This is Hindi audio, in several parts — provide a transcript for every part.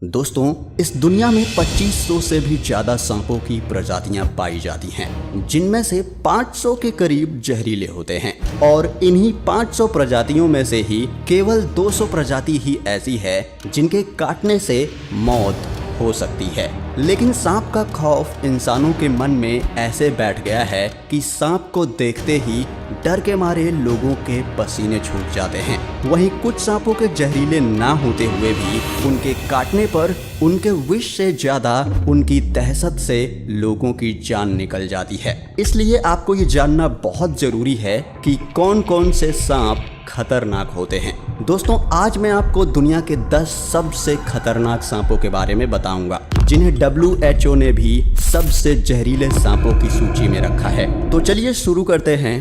दोस्तों, इस दुनिया में 2500 से भी ज़्यादा सांपों की प्रजातियां पाई जाती हैं, जिनमें से 500 के करीब जहरीले होते हैं और इन्हीं 500 प्रजातियों में से ही केवल 200 प्रजाति ही ऐसी है जिनके काटने से मौत हो सकती है। लेकिन सांप का खौफ इंसानों के मन में ऐसे बैठ गया है कि सांप को देखते ही डर के मारे लोगों के पसीने छूट जाते हैं। वहीं कुछ सांपों के जहरीले ना होते हुए भी उनके काटने पर उनके विष से ज्यादा उनकी दहशत से लोगों की जान निकल जाती है। इसलिए आपको ये जानना बहुत जरूरी है कि कौन कौन से सांप खतरनाक होते हैं। दोस्तों, आज मैं आपको दुनिया के 10 सबसे खतरनाक सांपों के बारे में बताऊंगा, जिन्हें WHO ने भी सबसे जहरीले सांपों की सूची में रखा है। तो चलिए शुरू करते हैं।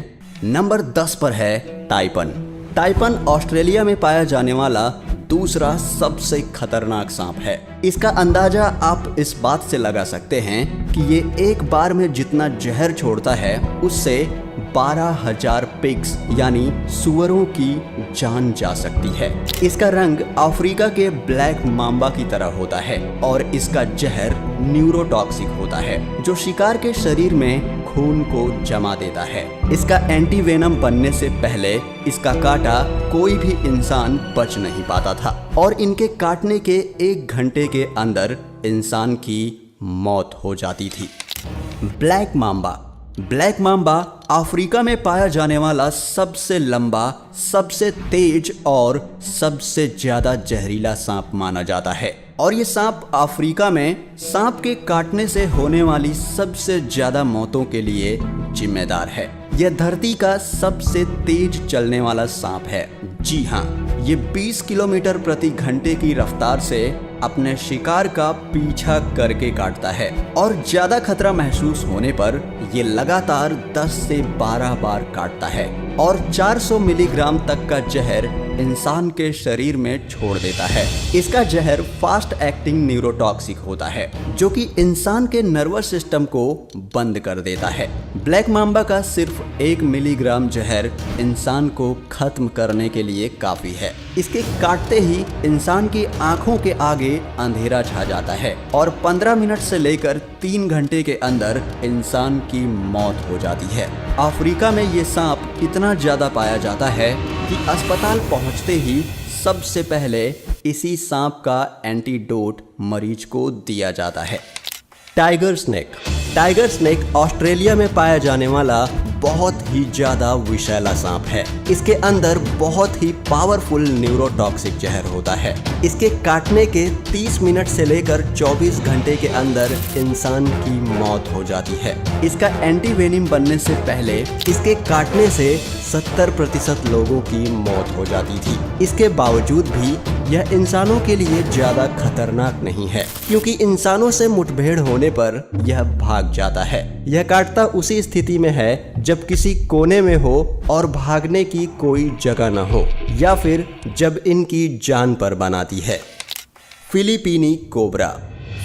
नंबर 10 पर है टाइपन। टाइपन ऑस्ट्रेलिया में पाया जाने वाला दूसरा सबसे खतरनाक सांप है। इसका अंदाजा आप इस बात से लगा सकते हैं कि ये एक बार में जितना जहर छोड़ता है उससे 12,000 पिग्स यानी सुअरों की जान जा सकती है। इसका रंग अफ्रीका के ब्लैक मांबा की तरह होता है और इसका जहर न्यूरोटॉक्सिक होता है, जो शिकार के शरीर में खून को जमा देता है। इसका एंटीवेनम बनने से पहले इसका काटा कोई भी इंसान बच नहीं पाता था और इनके काटने के 1 घंटे के अंदर इंसान की मौत हो जाती थी। Black Mamba. Black Mamba Africa में पाया जाने वाला सबसे लंबा, सबसे तेज और सबसे ज्यादा जहरीला सांप माना जाता है और ये सांप अफ्रीका में सांप के काटने से होने वाली सबसे ज्यादा मौतों के लिए जिम्मेदार है। यह धरती का सबसे तेज चलने वाला सांप है। जी हाँ, ये 20 किलोमीटर प्रति घंटे की रफ्तार से अपने शिकार का पीछा करके काटता है और ज्यादा खतरा महसूस होने पर ये लगातार 10 से 12 बार काटता है और 400 मिलीग्राम तक का जहर इंसान के शरीर में छोड़ देता है। इसका जहर फास्ट एक्टिंग न्यूरोटॉक्सिक होता है, जो कि इंसान के नर्वस सिस्टम को बंद कर देता है। ब्लैक मांबा का सिर्फ 1 मिलीग्राम जहर इंसान को खत्म करने के लिए काफी है। इसके काटते ही इंसान की आंखों के आगे अंधेरा छा जाता है और 15 मिनट से लेकर 3 घंटे के अंदर इंसान की मौत हो जाती है। अफ्रीका में ये सांप इतना ज्यादा पाया जाता है कि अस्पताल पहुंचते ही सबसे पहले इसी सांप का एंटीडोट मरीज को दिया जाता है। Tiger snake. Tiger snake Australia में पाया जाने वाला बहुत ही ज्यादा विषैला सांप है। इसके अंदर बहुत ही पावरफुल न्यूरोटॉक्सिक जहर होता है। इसके काटने के 30 मिनट से लेकर 24 घंटे के अंदर इंसान की मौत हो जाती है। इसका एंटीवेनिम बनने से पहले इसके काटने से 70% लोगों की मौत हो जाती थी। इसके बावजूद भी यह इंसानों के लिए ज्यादा खतरनाक नहीं है, क्योंकि इंसानों से मुठभेड़ होने पर यह भाग जाता है। यह काटता उसी स्थिति में है जब किसी कोने में हो और भागने की कोई जगह न हो, या फिर जब इनकी जान पर बनाती है। फिलीपीनी कोबरा।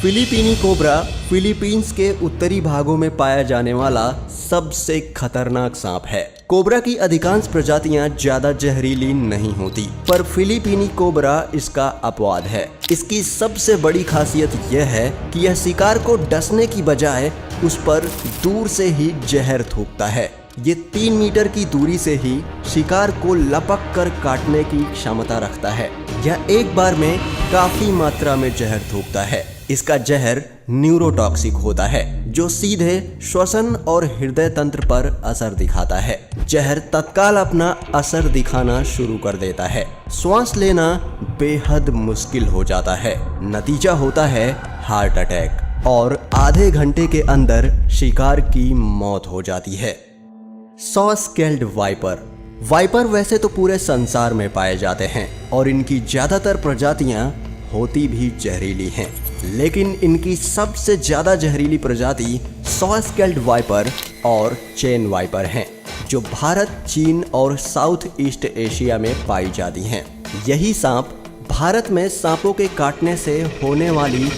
फिलीपीनी कोबरा फिलीपींस के उत्तरी भागों में पाया जाने वाला सबसे खतरनाक सांप है। कोबरा की अधिकांश प्रजातियां ज्यादा जहरीली नहीं होती, पर फिलीपीनी कोबरा इसका अपवाद है। इसकी सबसे बड़ी खासियत यह है कि यह शिकार को डसने की बजाय उस पर दूर से ही जहर थूकता है। ये 3 मीटर की दूरी से ही शिकार को लपक कर काटने की क्षमता रखता है। यह एक बार में काफी मात्रा में जहर थूकता है। इसका जहर न्यूरोटॉक्सिक होता है, जो सीधे श्वसन और हृदय तंत्र पर असर दिखाता है। जहर तत्काल अपना असर दिखाना शुरू कर देता है। श्वास लेना बेहद मुश्किल हो जाता है। नतीजा होता है हार्ट अटैक और आधे घंटे के अंदर शिकार की मौत हो जाती है। Saw scaled viper. वाइपर वैसे तो पूरे संसार में पाए जाते हैं और इनकी ज्यादातर प्रजातियां होती भी जहरीली हैं, लेकिन इनकी सबसे ज्यादा जहरीली प्रजाति सॉ स्केल्ड वाइपर और चेन वाइपर हैं, जो भारत, चीन और साउथ ईस्ट एशिया में पाई जाती हैं। यही सांप भारत में सांपों के काटने से होने वाली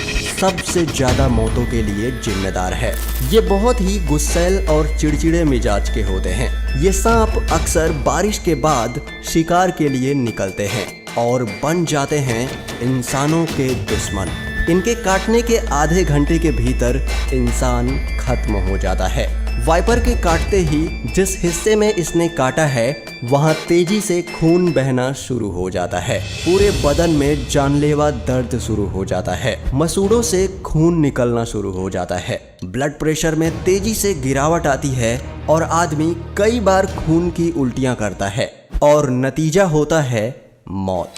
सबसे ज्यादा मौतों के लिए जिम्मेदार है। ये बहुत ही गुस्सैल और चिड़चिड़े मिजाज के होते हैं। ये सांप अक्सर बारिश के बाद शिकार के लिए निकलते हैं और बन जाते हैं इंसानों के दुश्मन। इनके काटने के आधे घंटे के भीतर इंसान खत्म हो जाता है। वाइपर के काटते ही जिस हिस्से में इसने काटा है वहां तेजी से खून बहना शुरू हो जाता है। पूरे बदन में जानलेवा दर्द शुरू हो जाता है। मसूड़ों से खून निकलना शुरू हो जाता है। ब्लड प्रेशर में तेजी से गिरावट आती है और आदमी कई बार खून की उल्टियां करता है और नतीजा होता है मौत।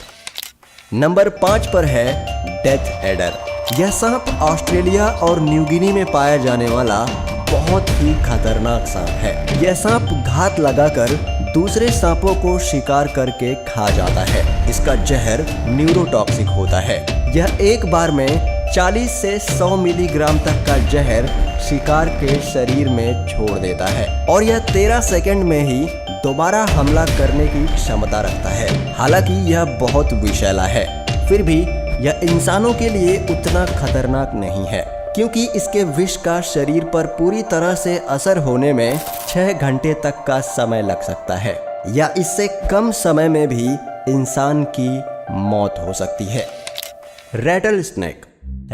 नंबर 5 पर है डेथ एडर। यह सांप ऑस्ट्रेलिया और न्यू गिनी में पाया जाने वाला बहुत ही खतरनाक सांप है। यह सांप घात लगाकर दूसरे सांपों को शिकार करके खा जाता है। इसका जहर न्यूरोटॉक्सिक होता है। यह एक बार में 40 से 100 मिलीग्राम तक का जहर शिकार के शरीर में छोड़ देता है और यह 13 सेकंड में ही दोबारा हमला करने की क्षमता रखता है। हालांकि यह बहुत विषैला है, फिर भी यह इंसानों के लिए उतना खतरनाक नहीं है क्योंकि इसके विष का शरीर पर पूरी तरह से असर होने में 6 घंटे तक का समय लग सकता है या इससे कम समय में भी इंसान की मौत हो सकती है। Rattle snake.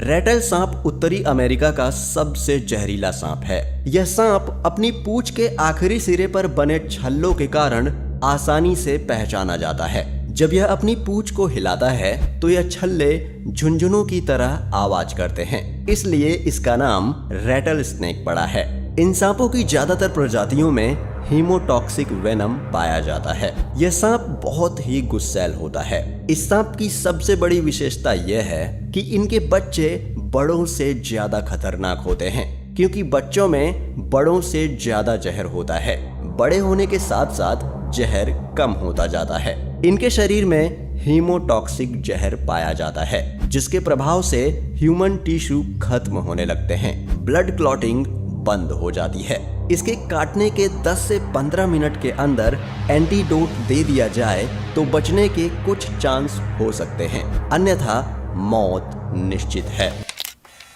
रैटल सांप उत्तरी अमेरिका का सबसे जहरीला सांप है। यह सांप अपनी पूंछ के आखिरी सिरे पर बने छल्लों के कारण आसानी से पहचाना जाता है। जब यह अपनी पूंछ को हिलाता है तो यह छल्ले झुनझुनों की तरह आवाज करते हैं, इसलिए इसका नाम रैटल स्नेक पड़ा है। इन सांपों की ज्यादातर प्रजातियों में हीमोटॉक्सिक वेनम पाया जाता है। यह सांप बहुत ही गुस्सैल होता है। इस सांप की सबसे बड़ी विशेषता यह है कि इनके बच्चे बड़ों से ज्यादा खतरनाक होते हैं क्योंकि बच्चों में बड़ों से ज्यादा जहर होता है। बड़े होने के साथ साथ जहर कम होता जाता है। इनके शरीर में हीमोटॉक्सिक जहर पाया जाता है जिसके प्रभाव से ह्यूमन टिश्यू खत्म होने लगते हैं। ब्लड क्लॉटिंग बंद हो जाती है। इसके काटने के 10 से 15 मिनट के अंदर एंटीडोट दे दिया जाए तो बचने के कुछ चांस हो सकते हैं, अन्यथा मौत निश्चित है।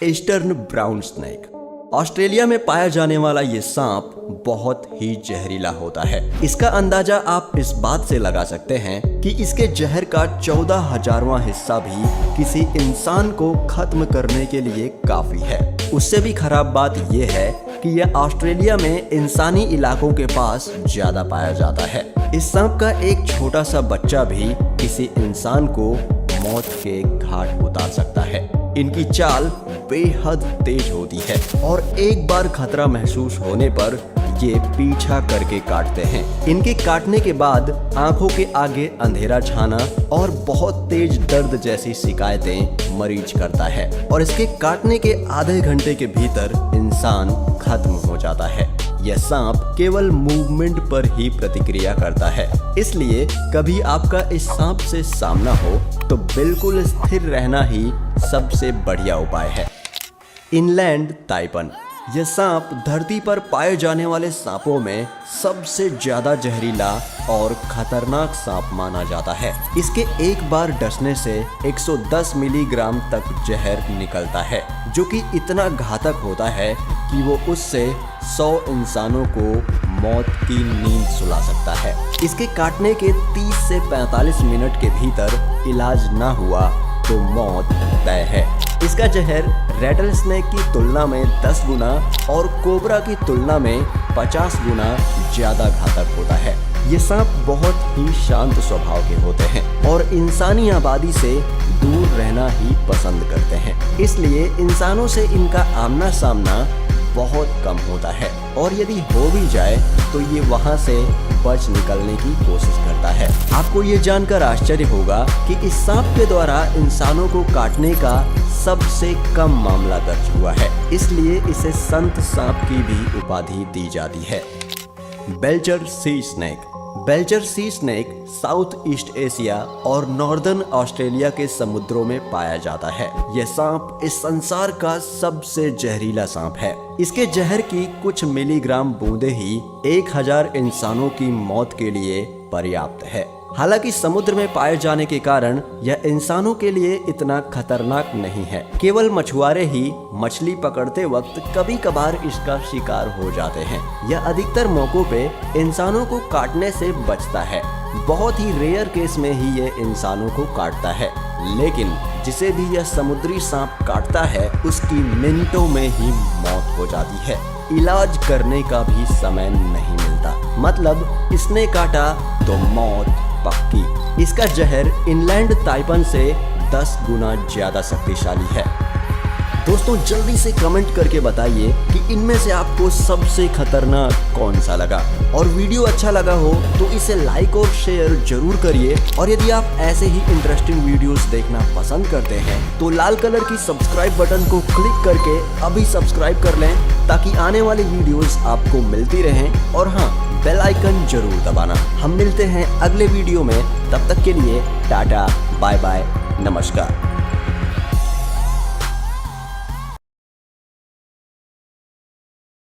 Eastern brown snake. ऑस्ट्रेलिया में पाया जाने वाला ये सांप बहुत ही जहरीला होता है। इसका अंदाजा आप इस बात से लगा सकते हैं कि इसके जहर का 14,000वां हिस्सा भी किसी इंसान को खत्म करने के लिए काफी है। उससे भी खराब बात यह है कि यह ऑस्ट्रेलिया में इंसानी इलाकों के पास ज्यादा पाया जाता है। इस सांप का एक छोटा सा बच्चा भी किसी इंसान को मौत के घाट उतार सकता है। इनकी चाल बेहद तेज होती है और एक बार खतरा महसूस होने पर ये पीछा करके काटते हैं। इनके काटने के बाद आंखों के आगे अंधेरा छाना और बहुत तेज दर्द जैसी शिकायतें मरीज करता है और इसके काटने के आधे घंटे के भीतर इंसान खत्म हो जाता है। यह सांप केवल मूवमेंट पर ही प्रतिक्रिया करता है, इसलिए कभी आपका इस सांप से सामना हो तो बिल्कुल स्थिर रहना ही सबसे बढ़िया उपाय है। Inland taipan. यह सांप धरती पर पाए जाने वाले सांपों में सबसे ज्यादा जहरीला और खतरनाक सांप माना जाता है। इसके एक बार डसने से 110 मिलीग्राम तक जहर निकलता है, जो कि इतना घातक होता है कि वो उससे 100 इंसानों को मौत की नींद सुला सकता है। इसके काटने के 30 से 45 मिनट के भीतर इलाज ना हुआ तो मौत तय है। इसका जहर रैटल स्नेक की तुलना में 10 गुना और कोबरा की तुलना में 50 गुना ज्यादा घातक होता है। ये सांप बहुत ही शांत स्वभाव के होते हैं और इंसानी आबादी से दूर रहना ही पसंद करते हैं, इसलिए इंसानों से इनका आमना सामना बहुत कम होता है और यदि हो भी जाए तो ये वहां से बच निकलने की कोशिश करता है। आपको ये जानकर आश्चर्य होगा कि इस सांप के द्वारा इंसानों को काटने का सबसे कम मामला दर्ज हुआ है, इसलिए इसे संत सांप की भी उपाधि दी जाती है। बेल्चर सी स्नेक। बेल्चर सी स्नेक साउथ ईस्ट एशिया और नॉर्दर्न ऑस्ट्रेलिया के समुद्रों में पाया जाता है। यह सांप इस संसार का सबसे जहरीला सांप है। इसके जहर की कुछ मिलीग्राम बूंदे ही 1000 इंसानों की मौत के लिए पर्याप्त है। हालांकि समुद्र में पाए जाने के कारण यह इंसानों के लिए इतना खतरनाक नहीं है। केवल मछुआरे ही मछली पकड़ते वक्त कभी कभार इसका शिकार हो जाते हैं। यह अधिकतर मौकों पे इंसानों को काटने से बचता है। बहुत ही रेयर केस में ही ये इंसानों को काटता है, लेकिन जिसे भी यह समुद्री सांप काटता है उसकी मिनटों में ही मौत हो जाती है। इलाज करने का भी समय नहीं मिलता, मतलब इसने काटा तो मौत पक्की। इसका जहर इनलैंड ताइपन से 10 गुना ज्यादा शक्तिशाली है। दोस्तों जल्दी से कमेंट करके बताइए कि इनमें से आपको सबसे खतरनाक कौन सा लगा, और वीडियो अच्छा लगा हो तो इसे लाइक और शेयर जरूर करिए। और यदि आप ऐसे ही इंटरेस्टिंग वीडियोस देखना पसंद करते हैं तो लाल कलर की सब्सक्राइब बटन को क्लिक करके अभी सब्सक्राइब कर लें, ताकि आने वाली वीडियोस आपको मिलती रहें। और हाँ, बेल आइकन जरूर दबाना। हम मिलते हैं अगले वीडियो में, तब तक के लिए टाटा बाय बाय, नमस्कार।